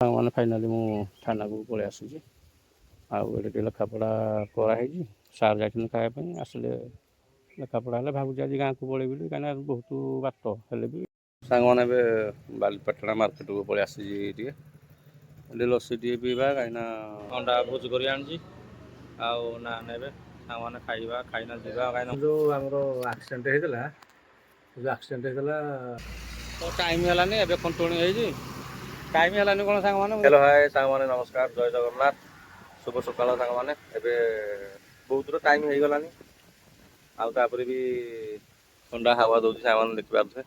ସାଙ୍ଗମାନେ ଫାଇନାଲି ମୁଁ ଥାନାକୁ ପଳେଇ ଆସୁଛି। ଆଉ ଏଠି ଟିକେ ଲେଖାପଢ଼ା କରାହେଇଛି। ସାର୍ ଯାଇଛନ୍ତି ଖାଇବା ପାଇଁ, ଆସିଲେ ଲେଖାପଢ଼ା ହେଲେ ଭାବୁଛି ଆଜି ଗାଁକୁ ପଳେଇବି ବୋଲି, କାହିଁକିନା ବହୁତ ବାଟ ହେଲେ ବି। ସାଙ୍ଗମାନେ ଏବେ ବାଲିପାଟଣା ମାର୍କେଟକୁ ପଳେଇ ଆସିଛି ଟିକେ, ଏଠି ଲସି ଟିକେ ପିଇବା, କାହିଁକିନା ଅଣ୍ଡା ଭୋଜି କରି ଆଣିଛି। ଆଉ ନା ନେବେ ସାଙ୍ଗମାନେ ଖାଇବା, ଖାଇନା ଯିବା। କାହିଁକିନା ଯେଉଁ ଆମର ଆକ୍ସିଡେଣ୍ଟ ହେଇଥିଲା, ତ ଟାଇମ୍ ହେଲାନି, ଏବେ ଖୁଣ୍ଟୁଣି ହେଇଛି, ଟାଇମ୍ ହେଲାନି କ'ଣ ସାଙ୍ଗମାନେ। ହ୍ୟାଲୋ ହାଏ ସାଙ୍ଗମାନେ, ନମସ୍କାର, ଜୟ ଜଗନ୍ନାଥ, ଶୁଭ ସକାଳ ସାଙ୍ଗମାନେ। ଏବେ ବହୁତର ଟାଇମ୍ ହେଇଗଲାନି, ଆଉ ତାପରେ ବି ଥଣ୍ଡା ହାୱା ଦେଉଛି, ସାଙ୍ଗମାନେ ଦେଖିପାରୁଥିବେ।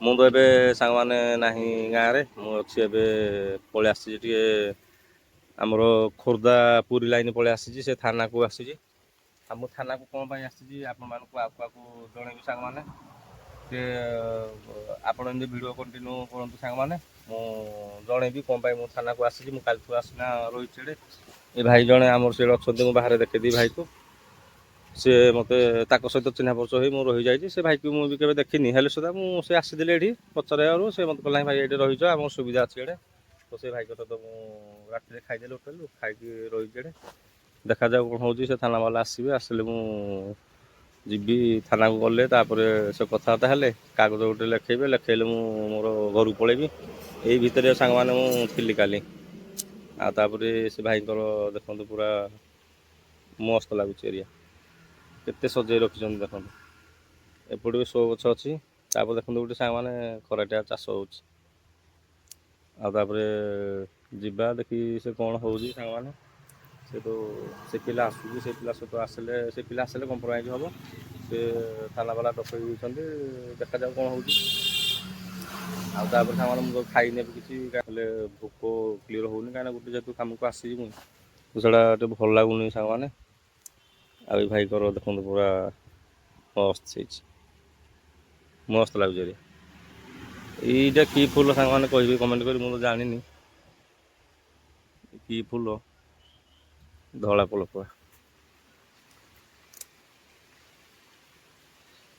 ମୁଁ ତ ଏବେ ସାଙ୍ଗମାନେ ନାହିଁ ଗାଁରେ, ମୁଁ ଅଛି ଏବେ ପଳେଇ ଆସିଛି ଟିକେ ଆମର ଖୋର୍ଦ୍ଧା ପୁରୀ ଲାଇନ୍ ପଳେଇ ଆସିଛି, ସେ ଥାନାକୁ ଆସିଛି। ଆଉ ମୁଁ ଥାନାକୁ କ'ଣ ପାଇଁ ଆସିଛି ଆପଣମାନଙ୍କୁ ଆଗକୁ ଜଣେଇବି ସାଙ୍ଗମାନେ। ସେ ଆପଣ ଏମିତି ଭିଡ଼ିଓ କଣ୍ଟିନ୍ୟୁ କରନ୍ତୁ ସାଙ୍ଗମାନେ, ମୁଁ ଜଣେଇବି କ'ଣ ପାଇଁ ମୁଁ ଥାନାକୁ ଆସିଛି। ମୁଁ କାଲିଠୁ ଆସିନା ରହିଛି ଏଠି। ଏ ଭାଇ ଜଣେ ଆମର ସିଏ ଅଛନ୍ତି, ମୁଁ ବାହାରେ ଦେଖେଇଦେବି ଭାଇକୁ। ସେ ମୋତେ ତାଙ୍କ ସହିତ ଚିହ୍ନା ପରିଚୟ ହୋଇ ମୁଁ ରହିଯାଇଛି। ସେ ଭାଇକୁ ମୁଁ ବି କେବେ ଦେଖିନି, ହେଲେ ସୁଦ୍ଧା ମୁଁ ସେ ଆସିଥିଲି ଏଠି ପଚାରିବାରୁ ସେ ମୋତେ କହିଲା ଭାଇ ଏଇଠି ରହିଛ, ଆମର ସୁବିଧା ଅଛି ଏଇଠି। ତ ସେ ଭାଇଙ୍କ ସହିତ ମୁଁ ରାତିରେ ଖାଇଦେଲି ହୋଟେଲରୁ, ଖାଇକି ରହିଛି ଏଠି। ଦେଖାଯାଉ କ'ଣ ହେଉଛି। ସେ ଥାନା ବାଲା ଆସିବେ, ଆସିଲେ ମୁଁ ଯିବି ଥାନାକୁ। ଗଲେ ତାପରେ ସେ କଥାବାର୍ତ୍ତା ହେଲେ କାଗଜ ଗୋଟେ ଲେଖେଇବେ, ଲେଖେଇଲେ ମୁଁ ମୋର ଘରକୁ ପଳେଇବି। ଏଇ ଭିତରେ ସାଙ୍ଗମାନେ ମୁଁ ଥିଲି କାଲି। ଆଉ ତାପରେ ସେ ଭାଇଙ୍କର ଦେଖନ୍ତୁ ପୁରା ମସ୍ତ ଲାଗୁଛି ଏରିଆ, କେତେ ସଜେଇ ରଖିଛନ୍ତି ଦେଖନ୍ତୁ। ଏପଟେ ବି ସୋ ଗଛ ଅଛି। ତାପରେ ଦେଖନ୍ତୁ ଗୋଟେ ସାଙ୍ଗମାନେ ଖରାଟିଆ ଚାଷ ହେଉଛି। ଆଉ ତାପରେ ଯିବା ଦେଖି ସେ କ'ଣ ହେଉଛି ସାଙ୍ଗମାନେ। ସେ ପିଲା ଆସୁଛି, ସେ ପିଲା ସହିତ ଆସିଲେ, ସେ ପିଲା ଆସିଲେ କମ୍ପ୍ରମାଇଜ୍ ହେବ। ସେ ଥାନା ବାଲା ଡକେଇ ଦେଇଛନ୍ତି, ଦେଖାଯାଉ କ'ଣ ହେଉଛି। ଆଉ ତାପରେ ସାଙ୍ଗମାନେ ମୁଁ ତ ଖାଇନେବି କିଛି, ହେଲେ ଭୋକ କ୍ଲିୟର ହେଉନି, କାହିଁକିନା ଗୋଟେ ଯେହେତୁ କାମକୁ ଆସିଛି ମୁଁ, ସେଇଟା ଟିକେ ଭଲ ଲାଗୁନି ସାଙ୍ଗମାନେ। ଆଉ ଏଇ ଭାଇଙ୍କର ଦେଖନ୍ତୁ ପୁରା ମସ୍ତ ହେଇଛି, ମସ୍ତ ଲାଗୁଛି ଏରିଆ। ଏଇଟା କି ଫୁଲ ସାଙ୍ଗମାନେ କହିବେ କମେଣ୍ଟ କରି, ମୁଁ ତ ଜାଣିନି କି ଫୁଲ। ଧଳା ପଲପା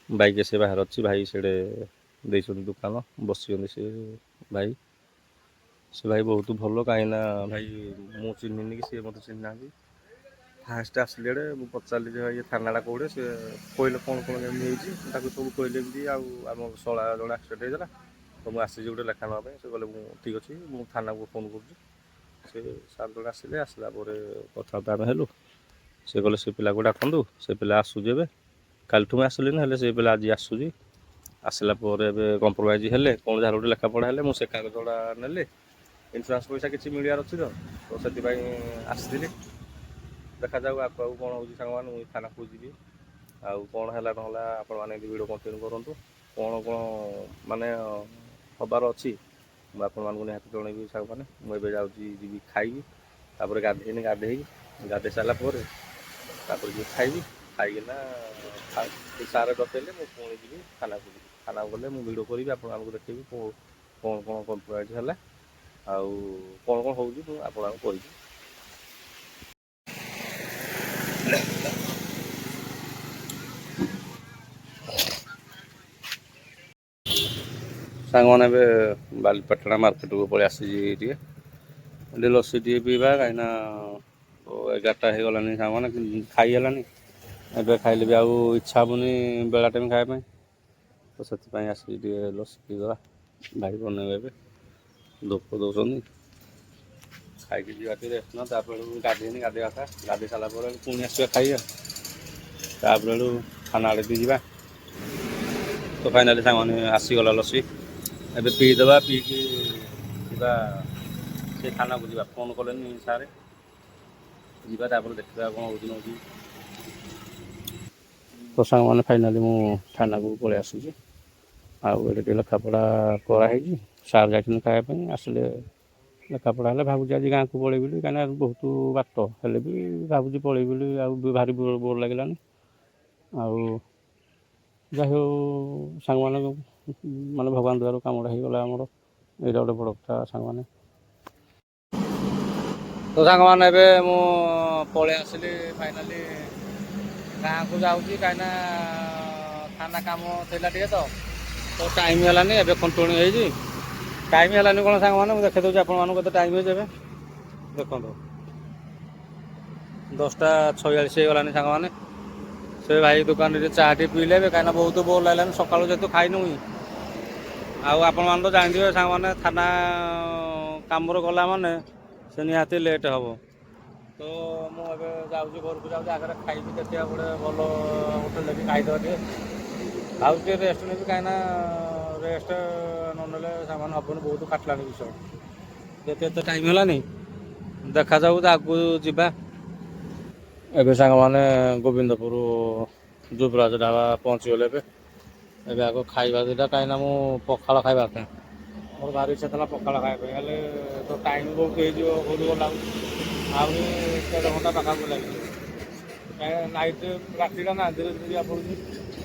ବାଇକ୍ ସେ ବାହାରେ ଅଛି, ଭାଇ ସେଡ଼େ ଦେଇଛନ୍ତି ଦୋକାନ, ବସିଛନ୍ତି ସେ ଭାଇ। ସେ ଭାଇ ବହୁତ ଭଲ, କାହିଁକିନା ଭାଇ ମୁଁ ଚିହ୍ନିନି କି ସିଏ ମୋତେ ଚିହ୍ନି ନାହାନ୍ତି। ଫାଷ୍ଟ ଆସିଲେ ଏଡ଼େ ମୁଁ ପଚାରିଲି ଯେ ଭାଇ ଏ ଥାନାଟା କେଉଁଠି, ସେ କହିଲେ କ'ଣ କେମିତି ହେଇଛି, ତାକୁ ସବୁ କହିଲେ ଏମିତି। ଆଉ ଆମ ଶଳା ଜଣେ ଆକ୍ସିଡେଣ୍ଟ ହେଇଥିଲା, ତ ମୁଁ ଆସିଛି ଗୋଟେ ଲେଖା ନେବା ପାଇଁ। ସେ କହିଲେ ମୁଁ ଠିକ୍ ଅଛି, ମୁଁ ଥାନାକୁ ଫୋନ୍ କରୁଛି। ସେ ସାର୍ ଜଣେ ଆସିଲା ପରେ କଥାବାର୍ତ୍ତା ଆମେ ହେଲୁ। ସେ କହିଲେ ସେ ପିଲାକୁ ଡାକନ୍ତୁ, ସେ ପିଲା ଆସୁଛି ଏବେ। କାଲିଠୁ ମୁଁ ଆସିଲିନି, ହେଲେ ସେ ପିଲା ଆଜି ଆସୁଛି। ଆସିଲା ପରେ ଏବେ କମ୍ପ୍ରମାଇଜ୍ ହେଲେ, କ'ଣ ଯାହାର ଗୋଟେ ଲେଖାପଢ଼ା ହେଲେ, ମୁଁ ସେ କାଗଜଟା ନେଲେ। ଇନ୍ସୁରାନ୍ସ ପଇସା କିଛି ମିଳିବାର ଅଛି ତ ସେଥିପାଇଁ ଆସିଥିଲି। ଦେଖାଯାଉ ଆଗକୁ କ'ଣ ହେଉଛି ସାଙ୍ଗମାନେ। ମୁଁ ଥାନାକୁ ଯିବି, ଆଉ କ'ଣ ହେଲା ନହେଲା ଆପଣମାନେ ଏମିତି ଭିଡ଼ିଓ କଣ୍ଟିନ୍ୟୁ କରନ୍ତୁ। କ'ଣ ମାନେ ହେବାର ଅଛି ମୁଁ ଆପଣମାନଙ୍କୁ ନିହାତି ଜଣେଇବି ସାଙ୍ଗମାନେ। ମୁଁ ଏବେ ଯାଉଛି, ଯିବି ଖାଇବି, ତାପରେ ଗାଧେଇ ସାରିଲା ପରେ ତାପରେ ଯିବି ଖାଇବି। ଖାଇକିନା ସାର୍ ଡକେଇଲେ ମୁଁ ପୁଣି ଯିବି ଥାନାକୁ ଗଲେ ମୁଁ ଭିଡ଼ିଓ କରିବି, ଆପଣମାନଙ୍କୁ ଦେଖେଇବି କ'ଣ କମ୍ପ୍ରମାଇଜ୍ ହେଲା, ଆଉ କ'ଣ ହେଉଛି ମୁଁ ଆପଣଙ୍କୁ କହିବି। ସାଙ୍ଗମାନେ ଏବେ ବାଲିପାଟଣା ମାର୍କେଟକୁ ପଳେଇ ଆସିଛି ଟିକେ, ଏଠି ଲସି ଟିକେ ପିଇବା, କାହିଁକିନା 11ଟା ହେଇଗଲାନି ସାଙ୍ଗମାନେ, ଖାଇ ହେଲାନି। ଏବେ ଖାଇଲେ ବି ଆଉ ଇଚ୍ଛା ହେବନି ବେଳା ଟାଇମ୍ ଖାଇବା ପାଇଁ, ତ ସେଥିପାଇଁ ଆସିକି ଟିକେ ଲସି ପିଇଦେବା। ଭାଇ ବନେଇବେ ଏବେ, ଧୂପ ଦେଉଛନ୍ତି। ଖାଇକି ଯିବା ଟିକେ ରେଷ୍ଟ ନେବା, ତାପରେ ଗାଧେଇ ସାରିଲା ପରେ ପୁଣି ଆସିବା ଖାଇବା, ତାପରେ ଥାନା ଆଡ଼େ ଟିକେ ଯିବା। ତ ଫାଇନାଲି ସାଙ୍ଗମାନେ ଆସିଗଲା ଲସି, ଏବେ ପିଇଦେବା। ପିଇକି ଯିବା ସେ ଥାନାକୁ ଯିବା। ଫୋନ୍ କଲେନି ସାର୍, ଯିବା ତାପରେ ଦେଖିବା କ'ଣ ହେଉଛି। ତ ସାଙ୍ଗମାନେ ଫାଇନାଲି ମୁଁ ଥାନାକୁ ପଳେଇ ଆସୁଛି। ଆଉ ଏଠି ଟିକେ ଲେଖାପଢ଼ା କରାହେଇଛି। ସାର୍ ଯାଇଛନ୍ତି ଖାଇବା ପାଇଁ, ଆସିଲେ ଲେଖାପଢ଼ା ହେଲେ ଭାବୁଛି ଆଜି ଗାଁକୁ ପଳେଇବି ବୋଲି, କାହିଁକିନା ବହୁତ ବାଟ ହେଲେ ବି ଭାବୁଛି ପଳେଇବି ବୋଲି। ଆଉ ଭାରି ବୋର୍ ଲାଗିଲାନି। ଆଉ ଯାଇ ହେଉ ସାଙ୍ଗମାନେ ମାନେ ଭଗବାନ ଦୟାରୁ କାମଟା ହେଇଗଲା ଆମର, ଏଇଟା ଗୋଟେ ବଡ଼ କଥା ସାଙ୍ଗମାନେ। ତ ସାଙ୍ଗମାନେ ଏବେ ମୁଁ ପଳେଇ ଆସିଲି ଫାଇନାଲି ଗାଁକୁ ଯାଉଛି, କାହିଁକିନା ଥାନା କାମ ଥିଲା ଟିକେ ତ ଟାଇମ୍ ହେଲାନି। ଏବେ ଖୁଣ୍ଟୁଣି ହେଇଛି, ଟାଇମ୍ ହେଲାନି କ'ଣ ସାଙ୍ଗମାନେ, ମୁଁ ଦେଖାଇ ଦେଉଛି ଆପଣମାନଙ୍କୁ କେତେ ଟାଇମ୍ ହେଇଛି ଏବେ ଦେଖନ୍ତୁ। 10ଟା 46 ହେଇଗଲାନି ସାଙ୍ଗମାନେ। ସେ ଭାଇ ଦୋକାନରେ ଚାହା ଟିକେ ପିଇଲେ ଏବେ, କାହିଁକିନା ବହୁତ ବୋର୍ ଲାଗିଲାନି ସକାଳୁ ଯେହେତୁ ଖାଇନୁ। ଆଉ ଆପଣମାନେ ତ ଜାଣିଥିବେ ସାଙ୍ଗମାନେ, ଥାନା କାମରେ ଗଲା ମାନେ ସେ ନିହାତି ଲେଟ୍ ହେବ। ତ ମୁଁ ଏବେ ଯାଉଛି ଘରକୁ, ଯାଉଛି ଆଗରେ ଖାଇବି, ଦେଖିବା ଗୋଟେ ଭଲ ହୋଟେଲ ଦେଖି ଖାଇଦେବା ଟିକେ। ଆଉ ଟିକେ ରେଷ୍ଟ ନେବି, କାହିଁକିନା ରେଷ୍ଟ ନ ନେଲେ ସାଙ୍ଗମାନେ ହେବନି, ବହୁତ କାଟିଲାଣି ବିଷୟ। ଯେତେ ଏତେ ଟାଇମ୍ ହେଲାନି, ଦେଖାଯାଉ ଆଗକୁ ଯିବା। ଏବେ ସାଙ୍ଗମାନେ ଗୋବିନ୍ଦପୁର ଯୁବରାଜ ଢାବା ପହଞ୍ଚିଗଲେ। ଏବେ ଆଗ ଖାଇବା ଦୁଇଟା, କାହିଁକିନା ମୁଁ ପଖାଳ ଖାଇବା ପାଇଁ ମୋର ଭାରି ଇଚ୍ଛା ଥିଲା ପଖାଳ ଖାଇବା ପାଇଁ, ହେଲେ ତ ଟାଇମ୍ ବହୁତ ହେଇଯିବ ଘରୁ ଗଲାକୁ। ଆହୁରି 1.5 ଘଣ୍ଟା ପାଖାପାଖି ଲାଗିବ, କାହିଁକିନା ନାଇଟ୍ ରାତିଟା ନା ଧୀରେ ଧୀରେ ଯିବାକୁ ପଡ଼ୁଛି।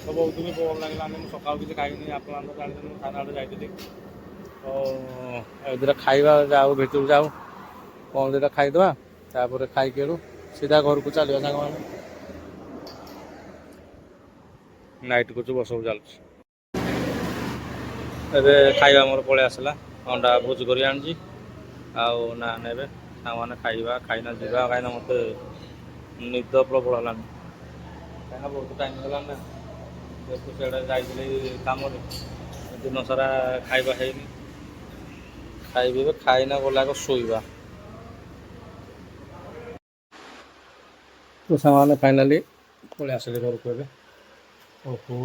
ତ ବହୁତ ବି ବୋର୍ ଲାଗିଲାନି, ମୁଁ ସକାଳୁ କିଛି ଖାଇନି। ଆପଣମାନେ ତ ଜାଣିଛନ୍ତି ମୁଁ ଥାନା ଆଡ଼େ ଯାଇଥିଲି। ତ ଏବେ ଦୁଇଟା ଖାଇବା, ଯାଉ ଭିତରକୁ ଯାଉ କ'ଣ ଦୁଇଟା ଖାଇଦେବା, ତାପରେ ଖାଇକି ଆଡ଼ୁ ସିଧା ଘରକୁ ଚାଲିବା ସାଙ୍ଗମାନେ। ନାଇଟ୍କୁ ବସକୁ ଚାଲୁଛି। ଏବେ ଖାଇବା ମୋର ପଳେଇ ଆସିଲା, ଅଣ୍ଡା ଭୁଜି କରି ଆଣିଛି ଆଉ ନା ନେବେ ସାଙ୍ଗମାନେ ଖାଇବା, ଖାଇନା ଯିବା। କାହିଁକିନା ମୋତେ ନିଦ ପ୍ରବଳ ହେଲାନି, କାହିଁକିନା ବହୁତ ଟାଇମ୍ ହେଲାନି ନା, ଯେହେତୁ ସିଆଡ଼େ ଯାଇଥିଲି କାମରେ, ଦିନ ସାରା ଖାଇବା ହେଇନି। ଖାଇବି ଏବେ, ଖାଇନା ଗଲାକ ଶୋଇବା। ତ ସାଙ୍ଗମାନେ ଫାଇନାଲି ପଳେଇ ଆସିଲେ ଘରକୁ ଏବେ। ଓହୋ,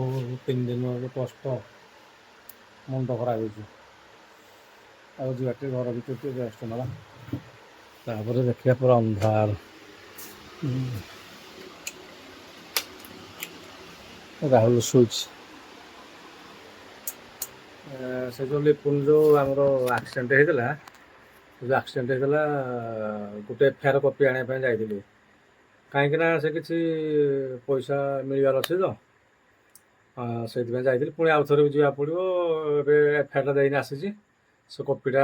3 ଦିନ କଷ୍ଟ, ମୁଣ୍ଡ ଖରାପ ହେଇଛି। ଆଉ ଯିବା ଟିକେ ଘର ଭିତରେ ଟିକେ ରେଷ୍ଟ ନେବା, ତାପରେ ଦେଖିବା ପୁରା ଅନ୍ଧାର। ରାହୁଲ ଶୋଇଛି। ସେ ଯେଉଁ ଲିପୁନ ଯେଉଁ ଆମର ଆକ୍ସିଡେଣ୍ଟ ହେଇଥିଲା, ଗୋଟେ FIR କପି ଆଣିବା ପାଇଁ ଯାଇଥିଲି। କାହିଁକିନା ସେ କିଛି ପଇସା ମିଳିବାର ଅଛି ତ, ସେଇଥିପାଇଁ ଯାଇଥିଲି। ପୁଣି ଆଉ ଥରେ ବି ଯିବାକୁ ପଡ଼ିବ। ଏବେ FIRଟା ଦେଇନି ଆସିଛି, ସେ କପିଟା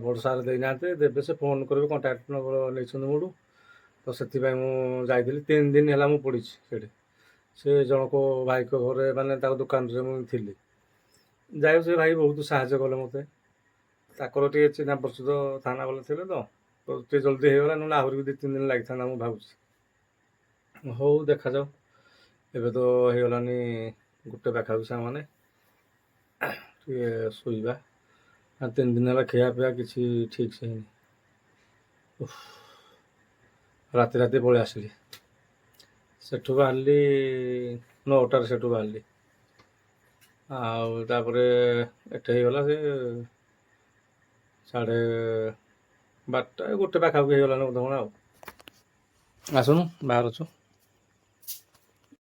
ବଡ଼ ସାର୍ ଦେଇନାହାନ୍ତି, ଦେବେ। ସେ ଫୋନ୍ କରିବେ, କଣ୍ଟାକ୍ଟ ନମ୍ବର ନେଇଛନ୍ତି ମୋଠୁ। ତ ସେଥିପାଇଁ ମୁଁ ଯାଇଥିଲି। 3 ଦିନ ହେଲା ମୁଁ ପଡ଼ିଛି ସେଠି। ସେ ଜଣକ ଭାଇଙ୍କ ଘରେ, ମାନେ ତାଙ୍କ ଦୋକାନରେ ମୁଁ ଥିଲି। ଯାଇ ସେ ଭାଇ ବହୁତ ସାହାଯ୍ୟ କଲେ ମୋତେ। ତାଙ୍କର ଟିକେ ଚିହ୍ନା ପରିଚିତ ଥାନା ବାଲା ଥିଲେ ତ ଟିକେ ଜଲ୍ଦି ହେଇଗଲା, ନହେଲେ ଆହୁରି ବି 2-3 ଦିନ ଲାଗିଥାନ୍ତା ମୁଁ ଭାବୁଛି। ହଉ ଦେଖାଯାଉ। ଏବେ ତ ହେଇଗଲାନି 1 ପାଖାପାଖି, ସାଙ୍ଗମାନେ ଟିକେ ଶୋଇବା। 3 ଦିନ ହେଲା ଖିଆ ପିଆ କିଛି ଠିକ୍ ସେ ହେଇନି। ରାତି ପଳେଇ ଆସିଲି। ସେଠୁ ବାହାରିଲି 9ଟାରେ, ସେଠୁ ବାହାରିଲି। ଆଉ ତାପରେ ଏଠି ହେଇଗଲା ସେ 12:30 1 ପାଖାପାଖି ହେଇଗଲାନି ଅଧଘଣ୍ଟା। ଆଉ ଆସୁନୁ ବାହାର ଅଛୁ।